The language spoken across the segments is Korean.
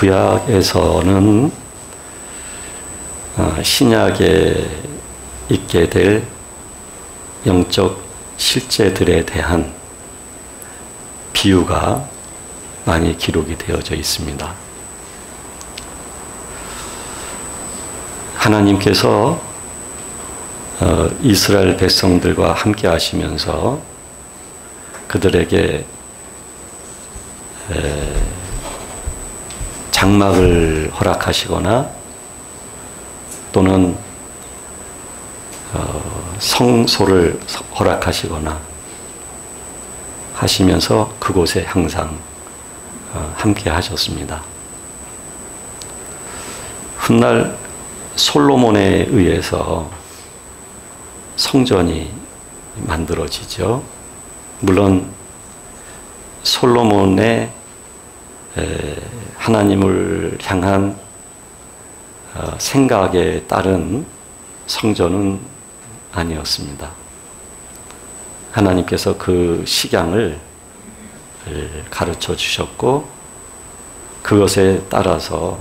구약에서는 신약에 있게 될 영적 실제들에 대한 비유가 많이 기록이 되어져 있습니다. 하나님께서 이스라엘 백성들과 함께 하시면서 그들에게 장막을 허락하시거나 또는 성소를 허락하시거나 하시면서 그곳에 항상 함께 하셨습니다. 훗날 솔로몬에 의해서 성전이 만들어지죠. 물론 솔로몬의 하나님을 향한 생각에 따른 성전은 아니었습니다. 하나님께서 그 식양을 가르쳐 주셨고 그것에 따라서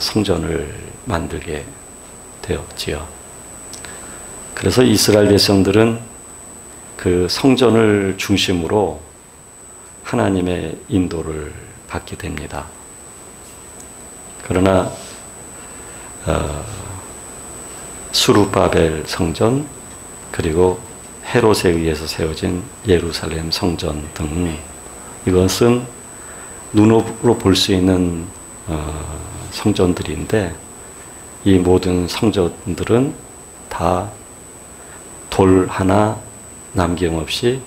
성전을 만들게 되었지요. 그래서 이스라엘 백성들은 그 성전을 중심으로 하나님의 인도를 받게 됩니다. 그러나 수르바벨 성전 그리고 헤롯에 의해서 세워진 예루살렘 성전 등 이것은 눈으로 볼 수 있는 성전들인데 이 모든 성전들은 다 돌 하나 남김없이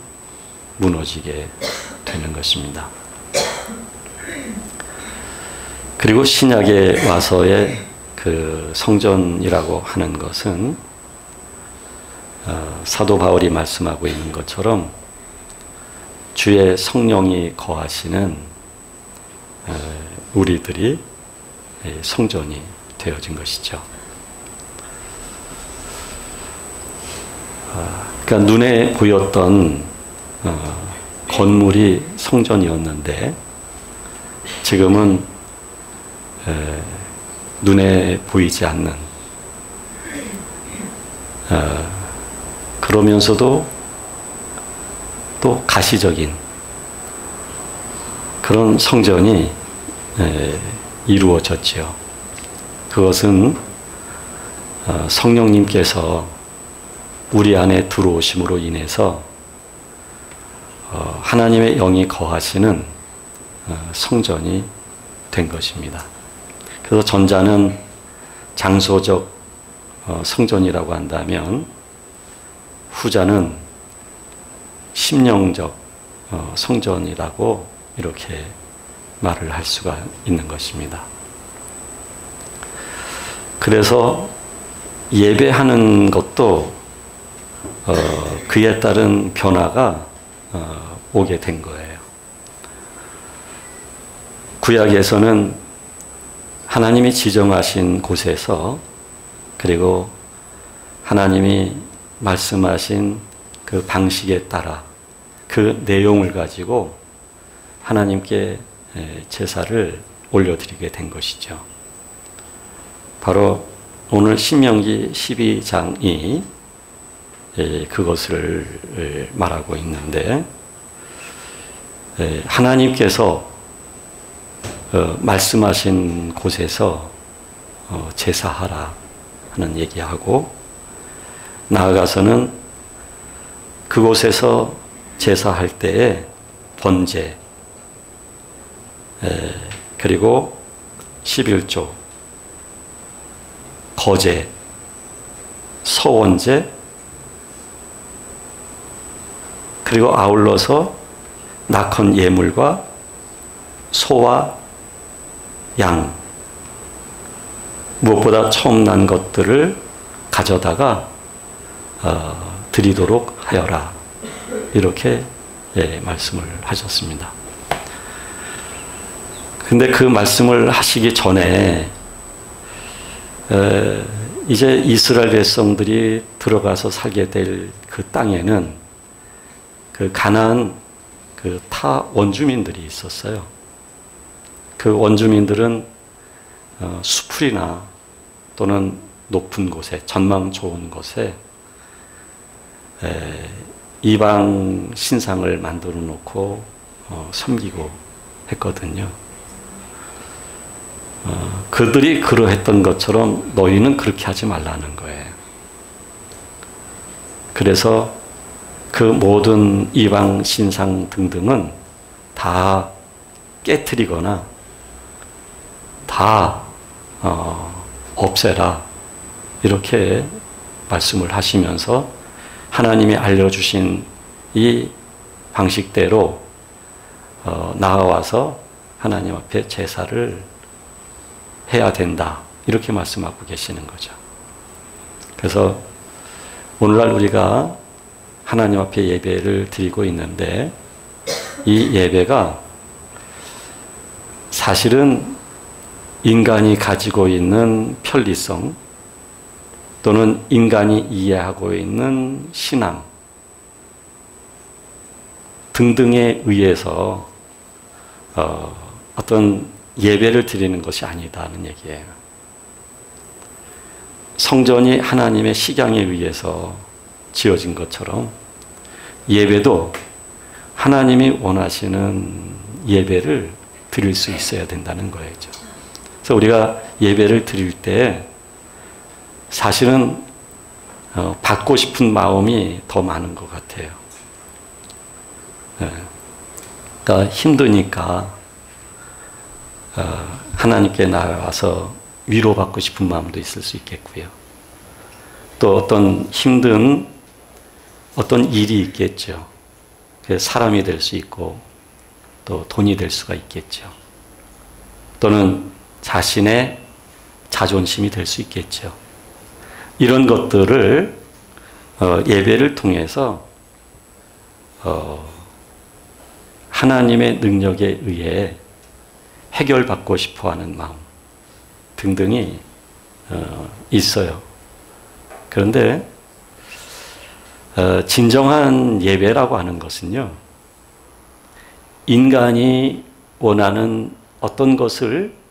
무너지게 되는 것입니다. 그리고 신약에 와서의 그 성전이라고 하는 것은 사도 바울이 말씀하고 있는 것처럼 주의 성령이 거하시는 우리들이 성전이 되어진 것이죠. 그러니까 눈에 보였던 건물이 성전이었는데 지금은 눈에 보이지 않는 그러면서도 또 가시적인 그런 성전이 이루어졌지요. 그것은 성령님께서 우리 안에 들어오심으로 인해서 하나님의 영이 거하시는 성전이 된 것입니다. 그래서 전자는 장소적 성전이라고 한다면 후자는 심령적 성전이라고 이렇게 말을 할 수가 있는 것입니다. 그래서 예배하는 것도 그에 따른 변화가 오게 된 거예요. 구약에서는 하나님이 지정하신 곳에서 그리고 하나님이 말씀하신 그 방식에 따라 그 내용을 가지고 하나님께 제사를 올려드리게 된 것이죠. 바로 오늘 신명기 12장이 그것을 말하고 있는데 하나님께서 말씀하신 곳에서 제사하라 하는 얘기하고 나아가서는 그곳에서 제사할 때에 번제 그리고 11조 거제 서원제 그리고 아울러서 낙헌 예물과 소와 양 무엇보다 처음 난 것들을 가져다가 드리도록 하여라 이렇게 말씀을 하셨습니다. 근데 그 말씀을 하시기 전에 이제 이스라엘 백성들이 들어가서 살게 될 그 땅에는 그 가나안 그 타 원주민들이 있었어요. 그 원주민들은 수풀이나 또는 높은 곳에, 전망 좋은 곳에 이방 신상을 만들어 놓고 섬기고 했거든요. 그들이 그러했던 것처럼 너희는 그렇게 하지 말라는 거예요. 그래서 그 모든 이방 신상 등등은 다 깨트리거나 다 없애라, 이렇게 말씀을 하시면서 하나님이 알려주신 이 방식대로 나아와서 하나님 앞에 제사를 해야 된다, 이렇게 말씀하고 계시는 거죠. 그래서 오늘날 우리가 하나님 앞에 예배를 드리고 있는데, 이 예배가 사실은 인간이 가지고 있는 편리성 또는 인간이 이해하고 있는 신앙 등등에 의해서 어떤 예배를 드리는 것이 아니다는 얘기예요. 성전이 하나님의 식양에 의해서 지어진 것처럼 예배도 하나님이 원하시는 예배를 드릴 수 있어야 된다는 거죠. 그래서 우리가 예배를 드릴 때 사실은 받고 싶은 마음이 더 많은 것 같아요. 그러니까 힘드니까 하나님께 나와서 위로받고 싶은 마음도 있을 수 있겠고요. 또 어떤 힘든 어떤 일이 있겠죠. 사람이 될 수 있고 또 돈이 될 수가 있겠죠. 또는 자신의 자존심이 될 수 있겠죠. 이런 것들을 예배를 통해서 하나님의 능력에 의해 해결받고 싶어하는 마음 등등이 있어요. 그런데 진정한 예배라고 하는 것은요, 인간이 원하는 어떤 것을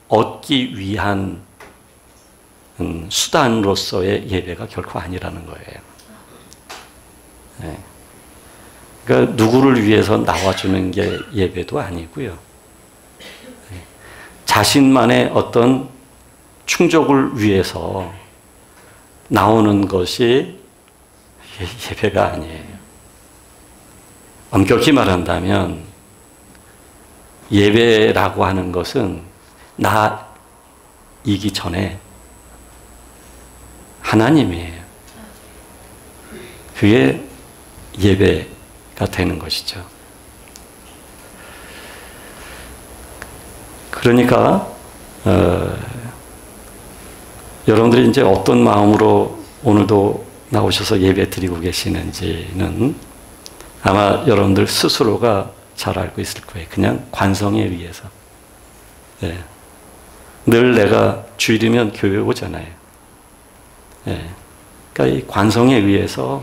얻기 위한 수단으로서의 예배가 결코 아니라는 거예요. 네. 그러니까 누구를 위해서 나와주는 게 예배도 아니고요. 네. 자신만의 어떤 충족을 위해서 나오는 것이 예배가 아니에요. 엄격히 말한다면 예배라고 하는 것은 나이기 전에 하나님이에요. 그게 예배가 되는 것이죠. 그러니까 여러분들이 이제 어떤 마음으로 오늘도 나오셔서 예배 드리고 계시는지는 아마 여러분들 스스로가 잘 알고 있을 거예요. 그냥 관성에 의해서. 네. 늘 내가 주일이면 교회 오잖아요. 네. 그러니까 이 관성에 의해서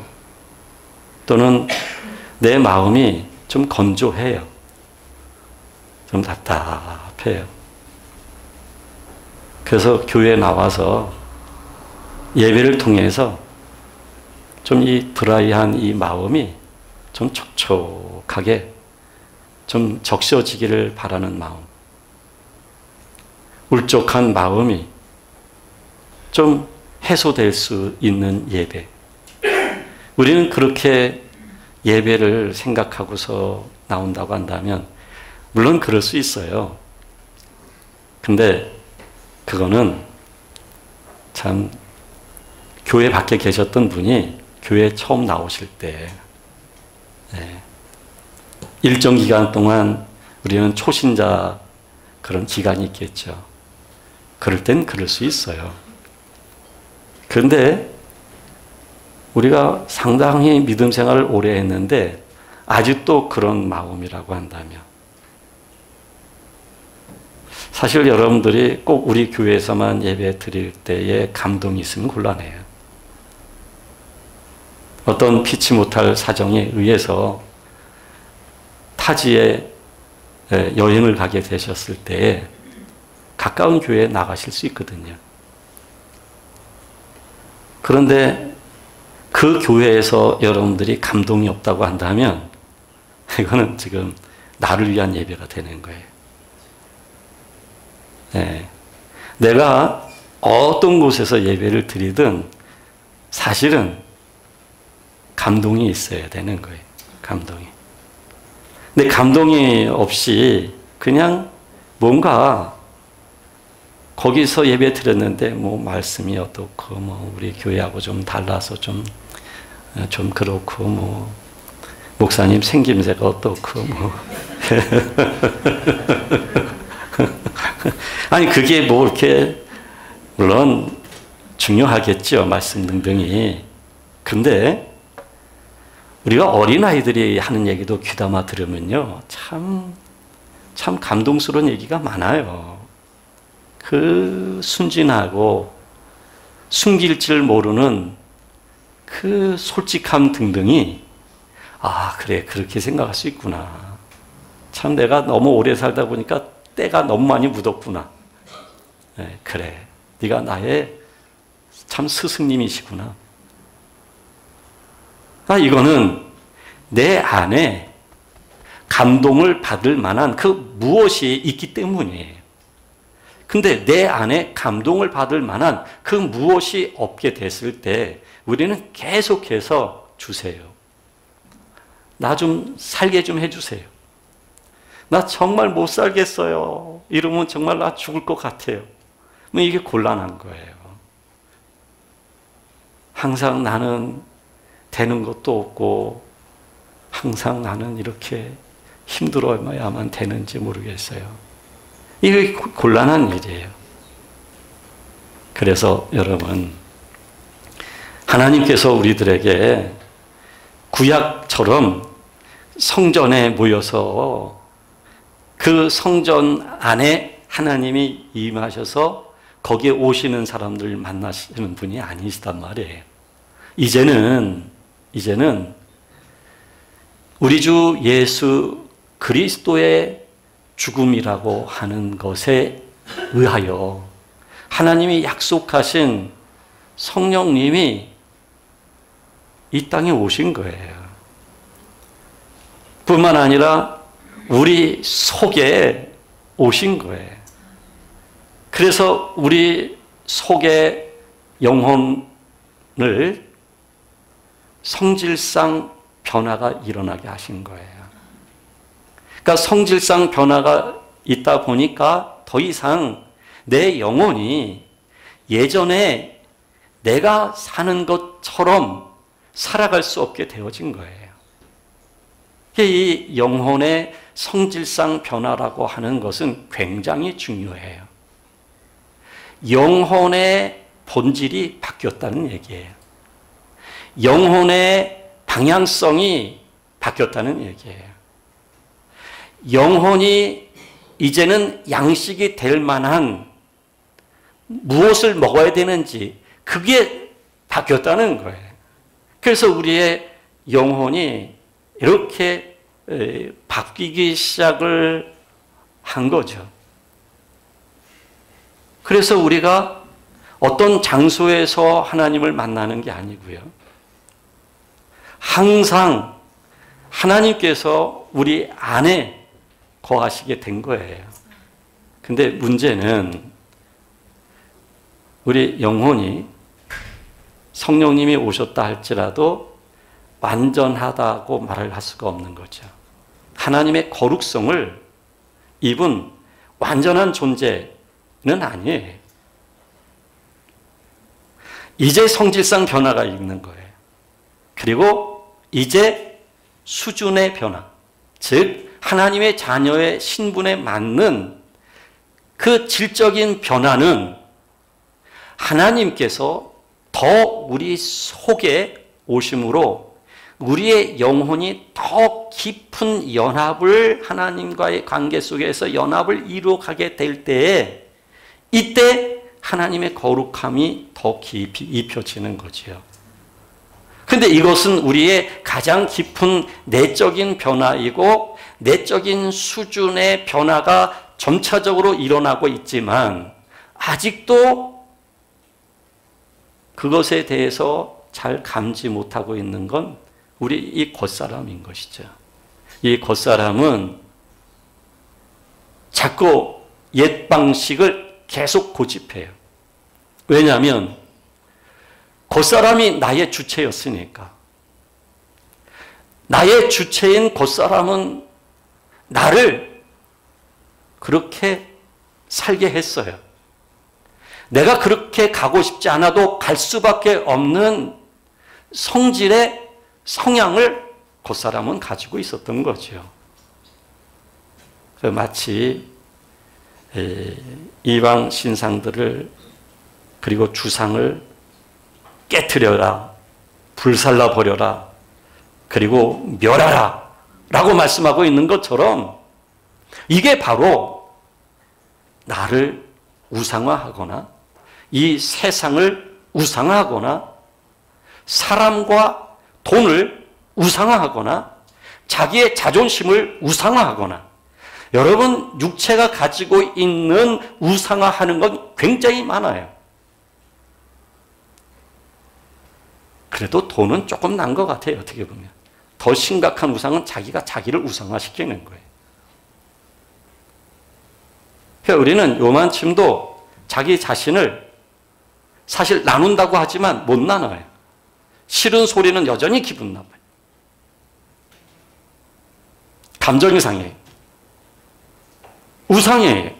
또는 내 마음이 좀 건조해요. 좀 답답해요. 그래서 교회에 나와서 예배를 통해서 좀 이 드라이한 이 마음이 좀 촉촉하게 좀 적셔지기를 바라는 마음, 울적한 마음이 좀 해소될 수 있는 예배. 우리는 그렇게 예배를 생각하고서 나온다고 한다면 물론 그럴 수 있어요. 근데 그거는 참 교회 밖에 계셨던 분이 교회에 처음 나오실 때 일정 기간 동안 우리는 초신자 그런 기간이 있겠죠. 그럴 땐 그럴 수 있어요. 그런데 우리가 상당히 믿음 생활을 오래 했는데 아직도 그런 마음이라고 한다면 사실 여러분들이 꼭 우리 교회에서만 예배 드릴 때에 감동이 있으면 곤란해요. 어떤 피치 못할 사정에 의해서 타지에 여행을 가게 되셨을 때 가까운 교회에 나가실 수 있거든요. 그런데 그 교회에서 여러분들이 감동이 없다고 한다면 이거는 지금 나를 위한 예배가 되는 거예요. 내가 어떤 곳에서 예배를 드리든 사실은 감동이 있어야 되는 거예요. 감동이. 근데 감동이 없이 그냥 뭔가 거기서 예배 드렸는데 뭐 말씀이 어떻고 뭐 우리 교회하고 좀 달라서 좀 그렇고 뭐 목사님 생김새가 어떻고 뭐 아니 그게 뭐 이렇게 물론 중요하겠죠. 말씀 등등이. 근데 우리가 어린아이들이 하는 얘기도 귀담아 들으면요. 참 감동스러운 얘기가 많아요. 그 순진하고 숨길 줄 모르는 그 솔직함 등등이 아 그래 그렇게 생각할 수 있구나. 참 내가 너무 오래 살다 보니까 때가 너무 많이 묻었구나. 그래 네가 나의 참 스승님이시구나. 이거는 내 안에 감동을 받을 만한 그 무엇이 있기 때문이에요. 근데 내 안에 감동을 받을 만한 그 무엇이 없게 됐을 때 우리는 계속해서 주세요. 나 좀 살게 좀 해주세요. 나 정말 못 살겠어요. 이러면 정말 나 죽을 것 같아요. 이게 곤란한 거예요. 항상 나는 되는 것도 없고 항상 나는 이렇게 힘들어야만 되는지 모르겠어요. 이게 곤란한 일이에요. 그래서 여러분 하나님께서 우리들에게 구약처럼 성전에 모여서 그 성전 안에 하나님이 임하셔서 거기에 오시는 사람들 만나시는 분이 아니시단 말이에요. 이제는 우리 주 예수 그리스도의 죽음이라고 하는 것에 의하여 하나님이 약속하신 성령님이 이 땅에 오신 거예요. 뿐만 아니라 우리 속에 오신 거예요. 그래서 우리 속의 영혼을 성질상 변화가 일어나게 하신 거예요. 그러니까 성질상 변화가 있다 보니까 더 이상 내 영혼이 예전에 내가 사는 것처럼 살아갈 수 없게 되어진 거예요. 이 영혼의 성질상 변화라고 하는 것은 굉장히 중요해요. 영혼의 본질이 바뀌었다는 얘기예요. 영혼의 방향성이 바뀌었다는 얘기예요. 영혼이 이제는 양식이 될 만한 무엇을 먹어야 되는지 그게 바뀌었다는 거예요. 그래서 우리의 영혼이 이렇게 바뀌기 시작을 한 거죠. 그래서 우리가 어떤 장소에서 하나님을 만나는 게 아니고요. 항상 하나님께서 우리 안에 거하시게 된 거예요. 근데 문제는 우리 영혼이 성령님이 오셨다 할지라도 완전하다고 말을 할 수가 없는 거죠. 하나님의 거룩성을 입은 완전한 존재는 아니에요. 이제 성질상 변화가 있는 거예요. 그리고 이제 수준의 변화, 즉 하나님의 자녀의 신분에 맞는 그 질적인 변화는 하나님께서 더 우리 속에 오심으로 우리의 영혼이 더 깊은 연합을 하나님과의 관계 속에서 연합을 이루어가게 될 때에 이때 하나님의 거룩함이 더 깊이 입혀지는 거지요. 근데 이것은 우리의 가장 깊은 내적인 변화이고 내적인 수준의 변화가 점차적으로 일어나고 있지만 아직도 그것에 대해서 잘 감지 못하고 있는 건 우리 이 겉사람인 것이죠. 이 겉사람은 자꾸 옛 방식을 계속 고집해요. 왜냐하면 겉사람이 나의 주체였으니까. 나의 주체인 겉사람은 나를 그렇게 살게 했어요. 내가 그렇게 가고 싶지 않아도 갈 수밖에 없는 성질의 성향을 겉사람은 가지고 있었던 거죠. 마치 이방 신상들을 그리고 주상을 깨트려라, 불살라 버려라, 그리고 멸하라 라고 말씀하고 있는 것처럼 이게 바로 나를 우상화하거나 이 세상을 우상화하거나 사람과 돈을 우상화하거나 자기의 자존심을 우상화하거나 여러분 육체가 가지고 있는 우상화하는 건 굉장히 많아요. 그래도 돈은 조금 난 것 같아요. 어떻게 보면. 더 심각한 우상은 자기가 자기를 우상화시키는 거예요. 그러니까 우리는 요만침도 자기 자신을 사실 나눈다고 하지만 못 나눠요. 싫은 소리는 여전히 기분 나빠요. 감정이 상해요. 우상이에요.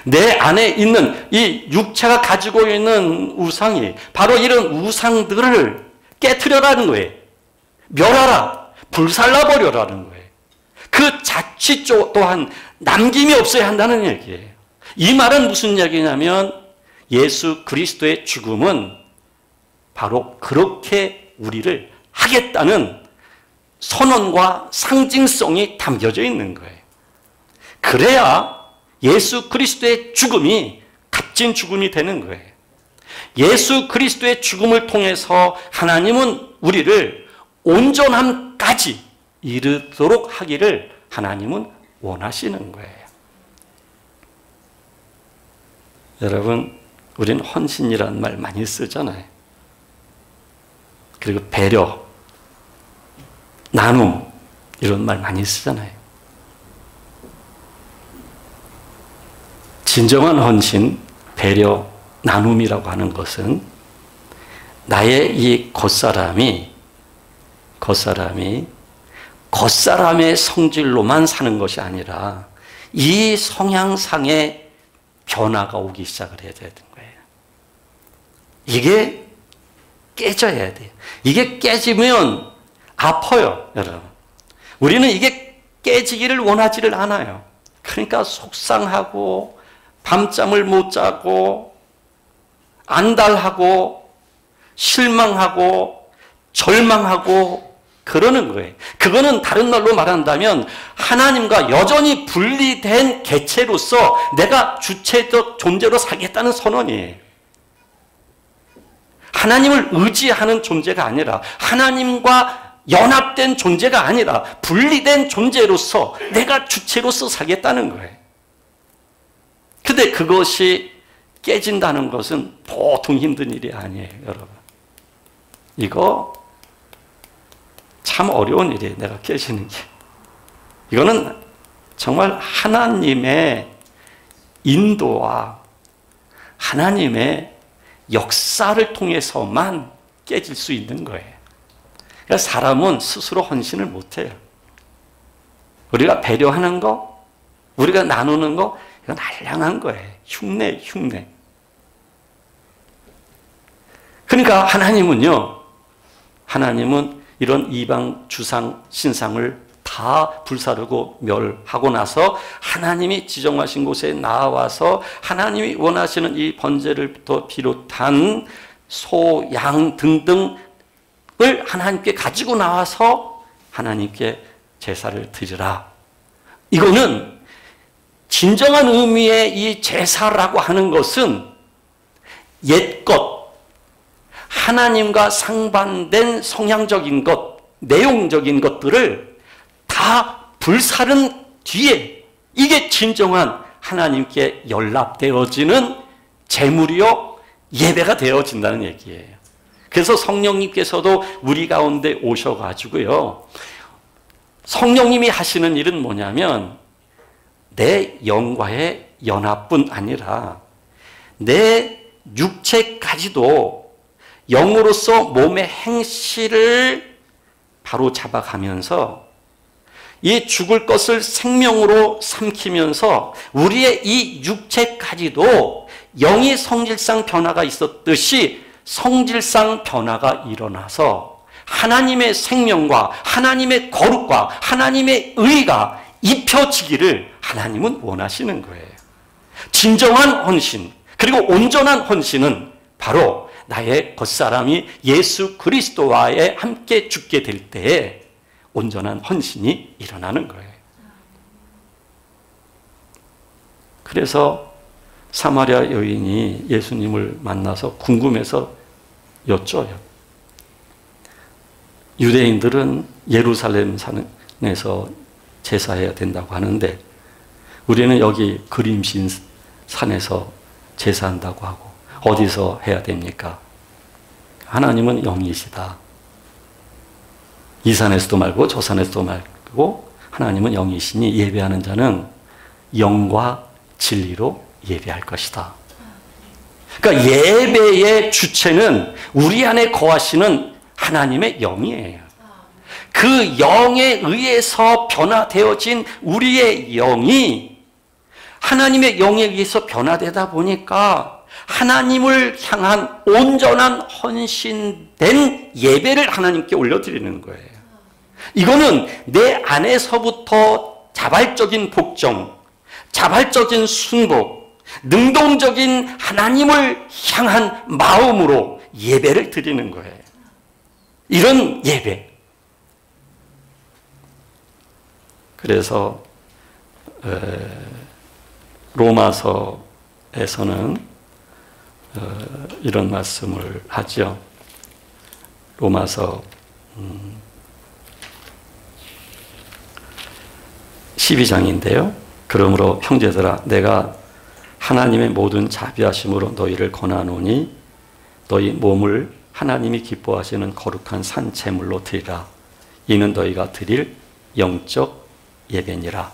내 안에 있는 이 육체가 가지고 있는 우상이 바로 이런 우상들을 깨트려라는 거예요. 멸하라, 불살라버려라는 거예요. 그 자취 또한 남김이 없어야 한다는 얘기예요. 이 말은 무슨 얘기냐면 예수 그리스도의 죽음은 바로 그렇게 우리를 하겠다는 선언과 상징성이 담겨져 있는 거예요. 그래야 예수 그리스도의 죽음이 값진 죽음이 되는 거예요. 예수 그리스도의 죽음을 통해서 하나님은 우리를 온전함까지 이르도록 하기를 하나님은 원하시는 거예요. 여러분, 우리는 헌신이라는 말 많이 쓰잖아요. 그리고 배려, 나눔 이런 말 많이 쓰잖아요. 진정한 헌신, 배려, 나눔이라고 하는 것은 나의 이 겉사람의 성질로만 사는 것이 아니라 이 성향상의 변화가 오기 시작을 해야 되는 거예요. 이게 깨져야 돼요. 이게 깨지면 아파요, 여러분. 우리는 이게 깨지기를 원하지를 않아요. 그러니까 속상하고 밤잠을 못 자고 안달하고 실망하고 절망하고 그러는 거예요. 그거는 다른 말로 말한다면 하나님과 여전히 분리된 개체로서 내가 주체적 존재로 살겠다는 선언이에요. 하나님을 의지하는 존재가 아니라 하나님과 연합된 존재가 아니라 분리된 존재로서 내가 주체로서 살겠다는 거예요. 근데 그것이 깨진다는 것은 보통 힘든 일이 아니에요, 여러분. 이거 참 어려운 일이에요, 내가 깨지는 게. 이거는 정말 하나님의 인도와 하나님의 역사를 통해서만 깨질 수 있는 거예요. 그러니까 사람은 스스로 헌신을 못해요. 우리가 배려하는 거, 우리가 나누는 거, 이건 한량한 거예요. 흉내. 그러니까 하나님은 이런 이방 주상 신상을 다 불사르고 멸하고 나서 하나님이 지정하신 곳에 나와서 하나님이 원하시는 이 번제를부터 비롯한 소, 양 등등을 하나님께 가지고 나와서 하나님께 제사를 드리라. 이거는 진정한 의미의 이 제사라고 하는 것은 옛것, 하나님과 상반된 성향적인 것, 내용적인 것들을 다 불살은 뒤에 이게 진정한 하나님께 연락되어지는 제물이요 예배가 되어진다는 얘기예요. 그래서 성령님께서도 우리 가운데 오셔가지고요, 성령님이 하시는 일은 뭐냐면 내 영과의 연합뿐 아니라 내 육체까지도 영으로서 몸의 행실을 바로 잡아가면서 이 죽을 것을 생명으로 삼키면서 우리의 이 육체까지도 영이 성질상 변화가 있었듯이 성질상 변화가 일어나서 하나님의 생명과 하나님의 거룩과 하나님의 의가 입혀지기를 하나님은 원하시는 거예요. 진정한 헌신, 그리고 온전한 헌신은 바로 나의 겉사람이 예수 그리스도와의 함께 죽게 될 때에 온전한 헌신이 일어나는 거예요. 그래서 사마리아 여인이 예수님을 만나서 궁금해서 여쭤요. 유대인들은 예루살렘 산에서 제사해야 된다고 하는데 우리는 여기 그림신 산에서 제사한다고 하고 어디서 해야 됩니까? 하나님은 영이시다. 이 산에서도 말고 저 산에서도 말고 하나님은 영이시니 예배하는 자는 영과 진리로 예배할 것이다. 그러니까 예배의 주체는 우리 안에 거하시는 하나님의 영이에요. 그 영에 의해서 변화되어진 우리의 영이 하나님의 영에 의해서 변화되다 보니까 하나님을 향한 온전한 헌신된 예배를 하나님께 올려드리는 거예요. 이거는 내 안에서부터 자발적인 복종, 자발적인 순복, 능동적인 하나님을 향한 마음으로 예배를 드리는 거예요. 이런 예배. 그래서 로마서에서는 이런 말씀을 하죠. 로마서 12장인데요. 그러므로 형제들아 내가 하나님의 모든 자비하심으로 너희를 권하노니 너희 몸을 하나님이 기뻐하시는 거룩한 산 제물로 드리라. 이는 너희가 드릴 영적 예배니라.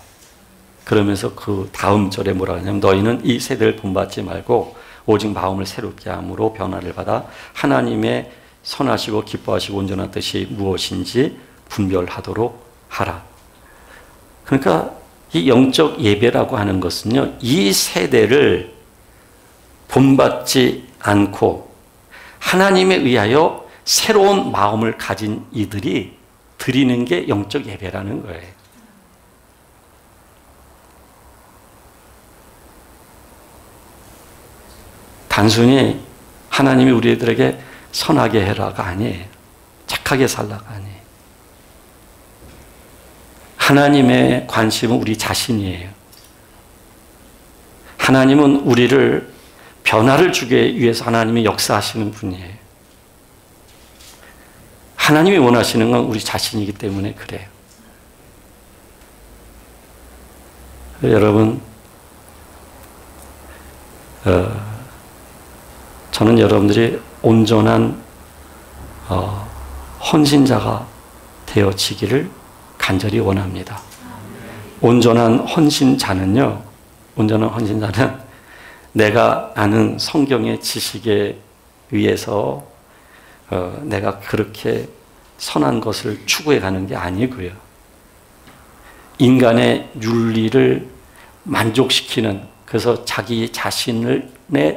그러면서 그 다음 절에 뭐라 하냐면 너희는 이 세대를 본받지 말고 오직 마음을 새롭게 함으로 변화를 받아 하나님의 선하시고 기뻐하시고 온전한 뜻이 무엇인지 분별하도록 하라. 그러니까 이 영적 예배라고 하는 것은요, 이 세대를 본받지 않고 하나님에 의하여 새로운 마음을 가진 이들이 드리는 게 영적 예배라는 거예요. 단순히 하나님이 우리들에게 선하게 해라가 아니에요. 착하게 살라가 아니에요. 하나님의 관심은 우리 자신이에요. 하나님은 우리를 변화를 주기 위해서 하나님이 역사하시는 분이에요. 하나님이 원하시는 건 우리 자신이기 때문에 그래요. 여러분, 저는 여러분들이 온전한 헌신자가 되어지기를 간절히 원합니다. 온전한 헌신자는 내가 아는 성경의 지식에 의해서 내가 그렇게 선한 것을 추구해 가는 게 아니고요. 인간의 윤리를 만족시키는, 그래서 자기 자신의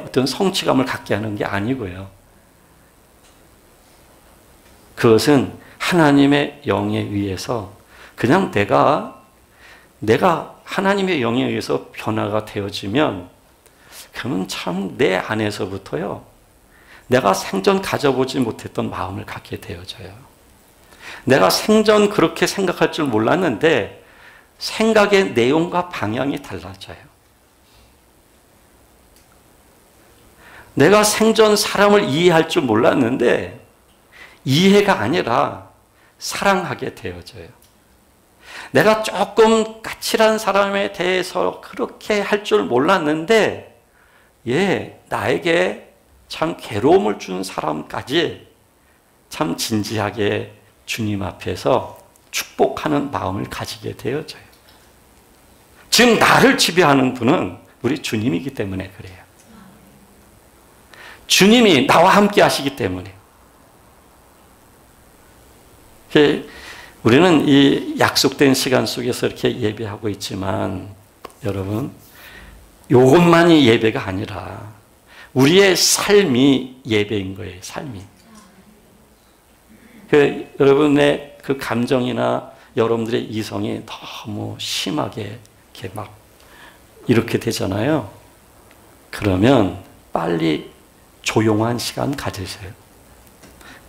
어떤 성취감을 갖게 하는 게 아니고요. 그것은 하나님의 영에 의해서 그냥 내가 하나님의 영에 의해서 변화가 되어지면 그러면 참 내 안에서부터요, 내가 생전 가져보지 못했던 마음을 갖게 되어져요. 내가 생전 그렇게 생각할 줄 몰랐는데 생각의 내용과 방향이 달라져요. 내가 생전 사람을 이해할 줄 몰랐는데 이해가 아니라 사랑하게 되어져요. 내가 조금 까칠한 사람에 대해서 그렇게 할 줄 몰랐는데, 나에게 참 괴로움을 준 사람까지 참 진지하게 주님 앞에서 축복하는 마음을 가지게 되어져요. 지금 나를 지배하는 분은 우리 주님이기 때문에 그래요. 주님이 나와 함께 하시기 때문에. 우리는 이 약속된 시간 속에서 이렇게 예배하고 있지만, 여러분, 이것만이 예배가 아니라 우리의 삶이 예배인 거예요. 삶이. 여러분의 그 감정이나 여러분들의 이성이 너무 심하게 이렇게 막 이렇게 되잖아요. 그러면 빨리 조용한 시간 가지세요.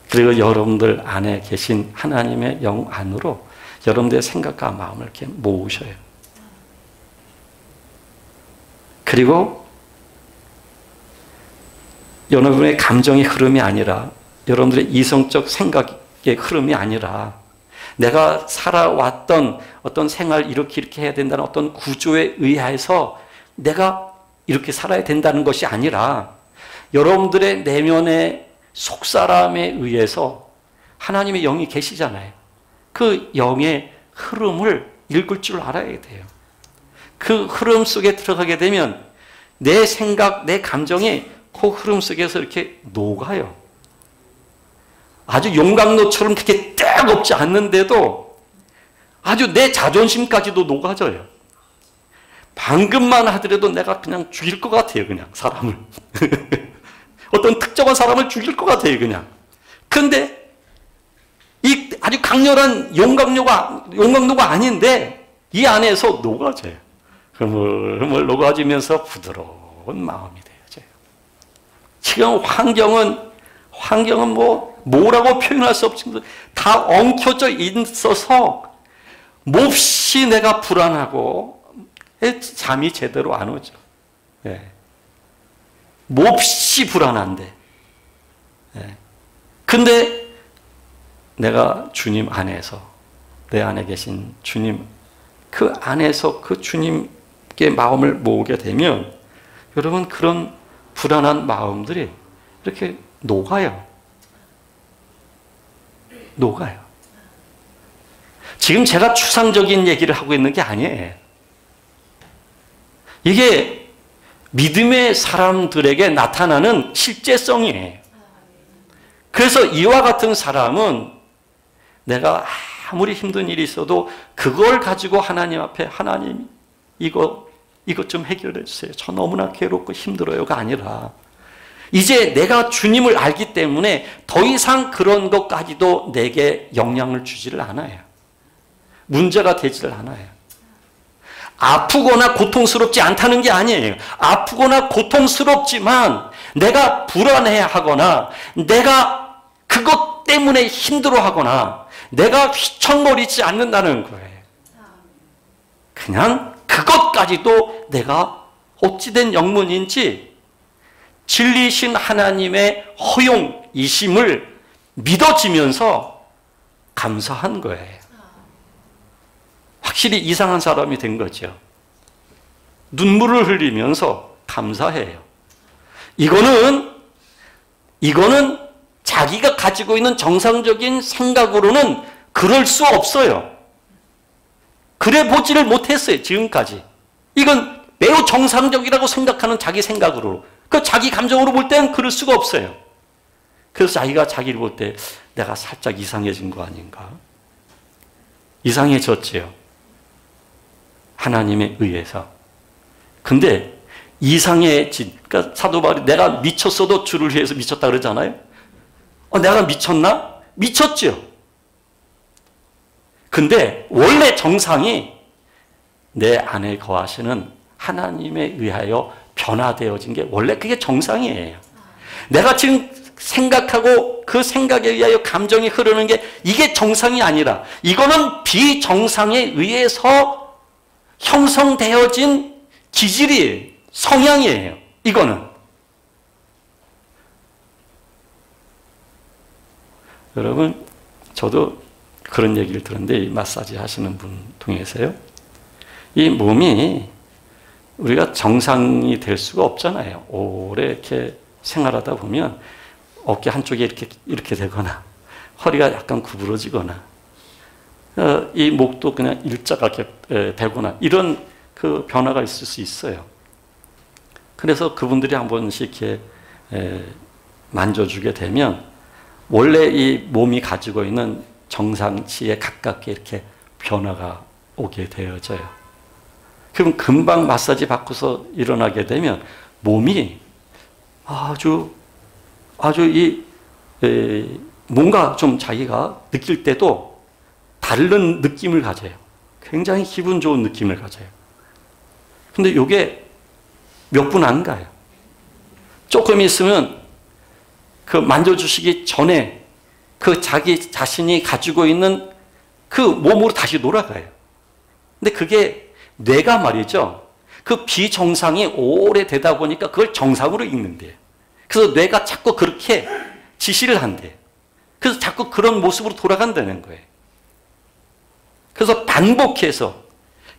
그리고 여러분들 안에 계신 하나님의 영 안으로 여러분들의 생각과 마음을 이렇게 모으셔요. 그리고 여러분의 감정의 흐름이 아니라, 여러분들의 이성적 생각의 흐름이 아니라, 내가 살아왔던 어떤 생활 이렇게 해야 된다는 어떤 구조에 의해서 내가 이렇게 살아야 된다는 것이 아니라, 여러분들의 내면의 속사람에 의해서 하나님의 영이 계시잖아요. 그 영의 흐름을 읽을 줄 알아야 돼요. 그 흐름 속에 들어가게 되면 내 생각, 내 감정이 그 흐름 속에서 이렇게 녹아요. 아주 용광로처럼 그렇게 뜨겁지 않는데도 아주 내 자존심까지도 녹아져요. 방금만 하더라도 내가 그냥 죽일 것 같아요. 그냥 사람을. 어떤 특정한 사람을 죽일 것 같아요. 그냥. 그런데 이 아주 강렬한 용광로가 아닌데 이 안에서 녹아져요. 흐물흐물 녹아지면서 부드러운 마음이 되어져요. 지금 환경은 뭐라고 표현할 수 없지만 다 엉켜져 있어서 몹시 내가 불안하고 잠이 제대로 안 오죠. 몹시 불안한데. 근데 내가 주님 안에서, 내 안에 계신 주님, 그 안에서 그 주님께 마음을 모으게 되면 여러분 그런 불안한 마음들이 이렇게 녹아요. 지금 제가 추상적인 얘기를 하고 있는 게 아니에요. 이게 믿음의 사람들에게 나타나는 실제성이에요. 그래서 이와 같은 사람은 내가 아무리 힘든 일이 있어도 그걸 가지고 하나님 앞에, 하나님 이것 좀 해결해 주세요. 저 너무나 괴롭고 힘들어요가 아니라, 이제 내가 주님을 알기 때문에 더 이상 그런 것까지도 내게 영향을 주지를 않아요. 문제가 되지를 않아요. 아프거나 고통스럽지 않다는 게 아니에요. 아프거나 고통스럽지만 내가 불안해하거나 내가 그것 때문에 힘들어하거나 내가 휘청거리지 않는다는 거예요. 그냥 그것까지도 내가 어찌된 영문인지 진리신 하나님의 허용이심을 믿어지면서 감사한 거예요. 확실히 이상한 사람이 된 거죠. 눈물을 흘리면서 감사해요. 이거는 자기가 가지고 있는 정상적인 생각으로는 그럴 수 없어요. 그래 보지를 못했어요, 지금까지. 이건 매우 정상적이라고 생각하는 자기 생각으로, 그 자기 감정으로 볼 때는 그럴 수가 없어요. 그래서 자기가 자기를 볼 때 내가 살짝 이상해진 거 아닌가? 이상해졌지요. 하나님에 의해서. 근데 이상해진, 그러니까 사도 바울이 내가 미쳤어도 주를 위해서 미쳤다 그러잖아요. 내가 미쳤나? 미쳤죠. 근데 원래 정상이 내 안에 거하시는 하나님에 의하여 변화되어진 게 원래 그게 정상이에요. 내가 지금 생각하고 그 생각에 의하여 감정이 흐르는 게 이게 정상이 아니라 이거는 비정상에 의해서 형성되어진 기질이에요. 성향이에요. 이거는. 여러분, 저도 그런 얘기를 들었는데, 이 마사지 하시는 분 통해서요. 이 몸이 우리가 정상이 될 수가 없잖아요. 오래 이렇게 생활하다 보면 어깨 한쪽이 이렇게 되거나, 허리가 약간 구부러지거나, 이 목도 그냥 일자하게 되거나, 이런 그 변화가 있을 수 있어요. 그래서 그분들이 한 번씩 이렇게 만져주게 되면 원래 이 몸이 가지고 있는 정상치에 가깝게 이렇게 변화가 오게 되어져요. 그럼 금방 마사지 받고서 일어나게 되면 몸이 아주 뭔가 좀 자기가 느낄 때도 다른 느낌을 가져요. 굉장히 기분 좋은 느낌을 가져요. 근데 이게 몇 분 안 가요. 조금 있으면 그 만져주시기 전에 그 자기 자신이 가지고 있는 그 몸으로 다시 돌아가요. 근데 그게 뇌가 말이죠. 그 비정상이 오래되다 보니까 그걸 정상으로 읽는데요. 그래서 뇌가 자꾸 그렇게 지시를 한대요. 그래서 자꾸 그런 모습으로 돌아간다는 거예요. 그래서 반복해서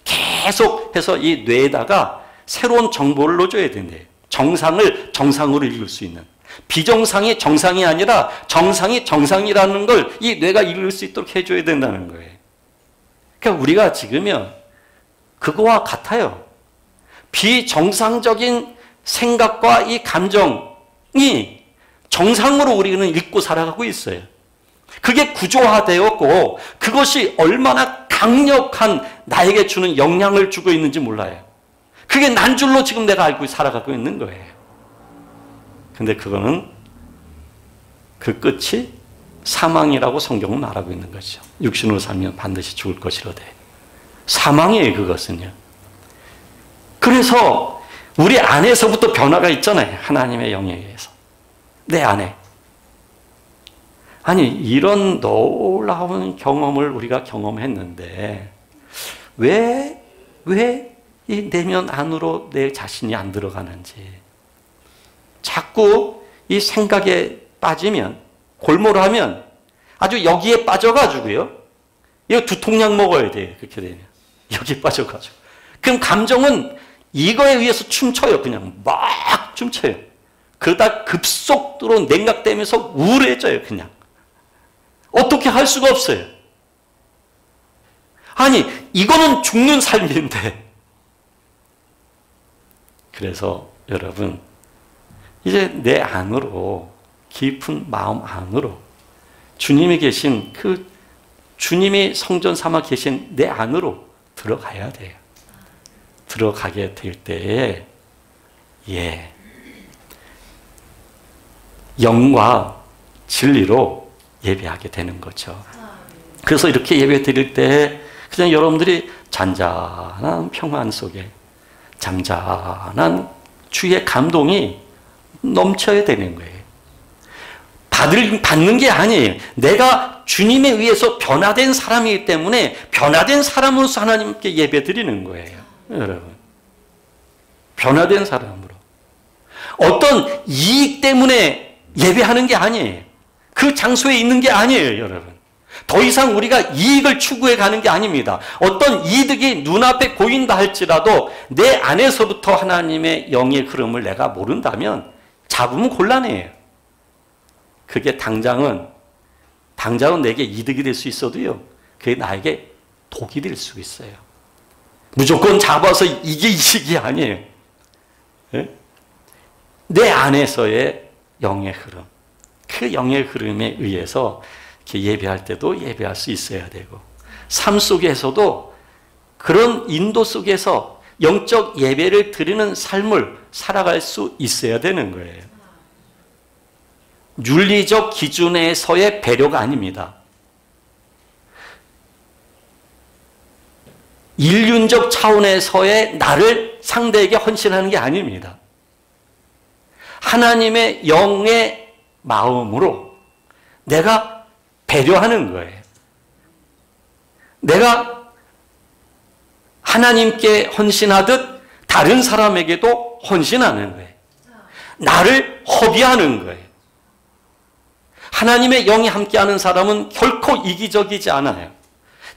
계속해서 이 뇌에다가 새로운 정보를 넣어줘야 된대요. 정상을 정상으로 읽을 수 있는. 비정상이 정상이 아니라 정상이 정상이라는 걸 이 뇌가 읽을 수 있도록 해줘야 된다는 거예요. 그러니까 우리가 지금요, 그거와 같아요. 비정상적인 생각과 이 감정이 정상으로 우리는 읽고 살아가고 있어요. 그게 구조화되었고 그것이 얼마나 강력한 나에게 주는 영향을 주고 있는지 몰라요. 그게 난 줄로 지금 내가 알고 살아가고 있는 거예요. 근데 그거는 그 끝이 사망이라고 성경은 말하고 있는 거죠. 육신으로 살면 반드시 죽을 것이로되. 사망이에요, 그것은요. 그래서 우리 안에서부터 변화가 있잖아요. 하나님의 영에 의해서. 내 안에. 아니, 이런 놀라운 경험을 우리가 경험했는데 왜 이 내면 안으로 내 자신이 안 들어가는지. 자꾸 이 생각에 빠지면, 골몰하면 아주 여기에 빠져가지고요. 이거 두통약 먹어야 돼요. 그렇게 되면. 여기에 빠져가지고. 그럼 감정은 이거에 의해서 춤춰요. 그냥 막 춤춰요. 그러다 급속도로 냉각되면서 우울해져요. 그냥. 어떻게 할 수가 없어요. 아니, 이거는 죽는 삶인데. 그래서 여러분, 이제 내 안으로, 깊은 마음 안으로 주님이 계신 그 주님이 성전 삼아 계신 내 안으로 들어가야 돼요. 들어가게 될 때에 영과 진리로 예배하게 되는 거죠. 그래서 이렇게 예배 드릴 때 그냥 여러분들이 잔잔한 평안 속에 잠잠한 주의 감동이 넘쳐야 되는 거예요. 받는 게 아니에요. 내가 주님에 의해서 변화된 사람이기 때문에 변화된 사람으로서 하나님께 예배 드리는 거예요. 여러분. 변화된 사람으로. 어떤 이익 때문에 예배하는 게 아니에요. 그 장소에 있는 게 아니에요, 여러분. 더 이상 우리가 이익을 추구해 가는 게 아닙니다. 어떤 이득이 눈앞에 보인다 할지라도 내 안에서부터 하나님의 영의 흐름을 내가 모른다면 잡으면 곤란해요. 그게 당장은 내게 이득이 될 수 있어도요, 그게 나에게 독이 될 수 있어요. 무조건 잡아서 이게 이익이 아니에요. 내 안에서의 영의 흐름, 그 영의 흐름에 의해서 이렇게 예배할 때도 예배할 수 있어야 되고, 삶 속에서도 그런 인도 속에서 영적 예배를 드리는 삶을 살아갈 수 있어야 되는 거예요. 윤리적 기준에서의 배려가 아닙니다. 인륜적 차원에서의 나를 상대에게 헌신하는 게 아닙니다. 하나님의 영의 마음으로 내가 배려하는 거예요. 내가 하나님께 헌신하듯 다른 사람에게도 헌신하는 거예요. 나를 허비하는 거예요. 하나님의 영이 함께하는 사람은 결코 이기적이지 않아요.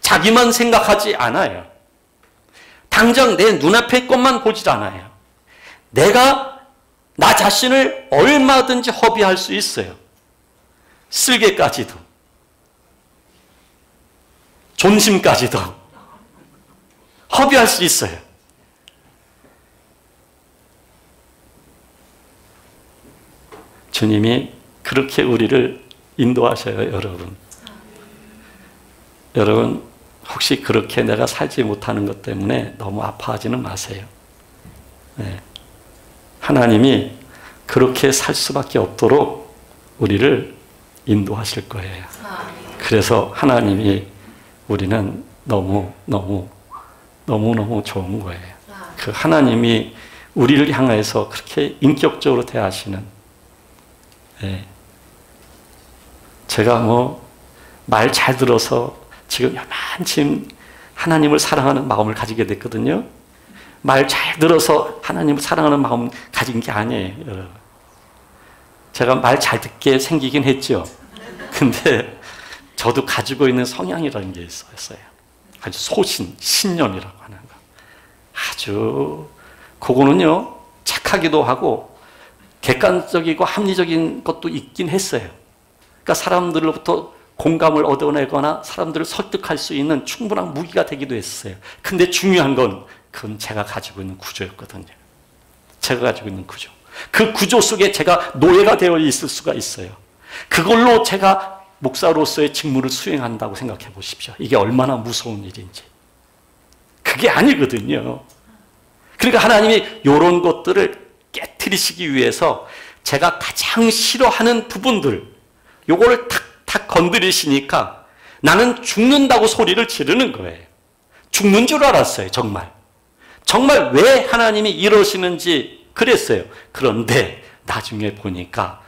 자기만 생각하지 않아요. 당장 내 눈앞의 것만 보질 않아요. 내가 나 자신을 얼마든지 허비할 수 있어요. 쓸개까지도, 존심까지도 허비할 수 있어요. 주님이 그렇게 우리를 인도하셔요, 여러분. 여러분, 혹시 그렇게 내가 살지 못하는 것 때문에 너무 아파하지는 마세요. 네. 하나님이 그렇게 살 수밖에 없도록 우리를 인도하실 거예요. 그래서 하나님이 우리는 너무너무 좋은 거예요. 그 하나님이 우리를 향해서 그렇게 인격적으로 대하시는, 네. 제가 말 잘 들어서 지금 요만침 하나님을 사랑하는 마음을 가지게 됐거든요. 말 잘 들어서 하나님을 사랑하는 마음 가진 게 아니에요, 여러분. 제가 말 잘 듣게 생기긴 했죠. 근데 저도 가지고 있는 성향이라는 게 있었어요. 아주 신념이라고 하는 거. 아주, 그거는요, 착하기도 하고, 객관적이고 합리적인 것도 있긴 했어요. 그러니까 사람들로부터 공감을 얻어내거나 사람들을 설득할 수 있는 충분한 무기가 되기도 했어요. 근데 중요한 건 그건 제가 가지고 있는 구조였거든요. 제가 가지고 있는 구조. 그 구조 속에 제가 노예가 되어 있을 수가 있어요. 그걸로 제가 목사로서의 직무를 수행한다고 생각해 보십시오. 이게 얼마나 무서운 일인지. 그게 아니거든요. 그러니까 하나님이 이런 것들을 깨트리시기 위해서 제가 가장 싫어하는 부분들, 요거를 탁탁 건드리시니까 나는 죽는다고 소리를 지르는 거예요. 죽는 줄 알았어요, 정말. 정말 왜 하나님이 이러시는지 그랬어요. 그런데 나중에 보니까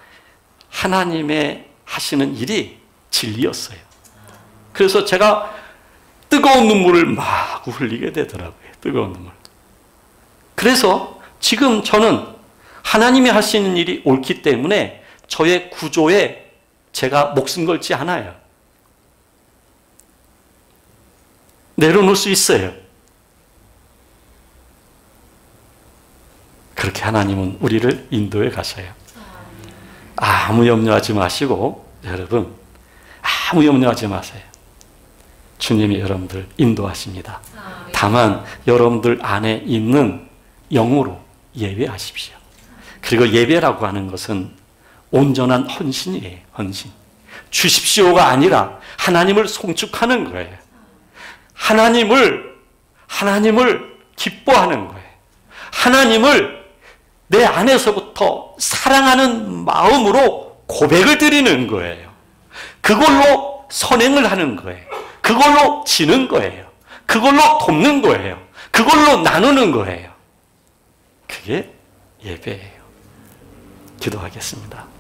하나님의 하시는 일이 진리였어요. 그래서 제가 뜨거운 눈물을 막 흘리게 되더라고요. 뜨거운 눈물. 그래서 지금 저는 하나님이 하시는 일이 옳기 때문에 저의 구조에 제가 목숨 걸지 않아요. 내려놓을 수 있어요. 그렇게 하나님은 우리를 인도해 가셔요. 아무 염려하지 마시고, 여러분, 아무 염려하지 마세요. 주님이 여러분들 인도하십니다. 다만 여러분들 안에 있는 영으로 예배하십시오. 그리고 예배라고 하는 것은 온전한 헌신이에요. 헌신. 주십시오가 아니라 하나님을 송축하는 거예요. 하나님을 기뻐하는 거예요. 하나님을 내 안에서부터 사랑하는 마음으로 고백을 드리는 거예요. 그걸로 선행을 하는 거예요. 그걸로 지는 거예요. 그걸로 돕는 거예요. 그걸로 나누는 거예요. 그게 예배예요. 기도하겠습니다.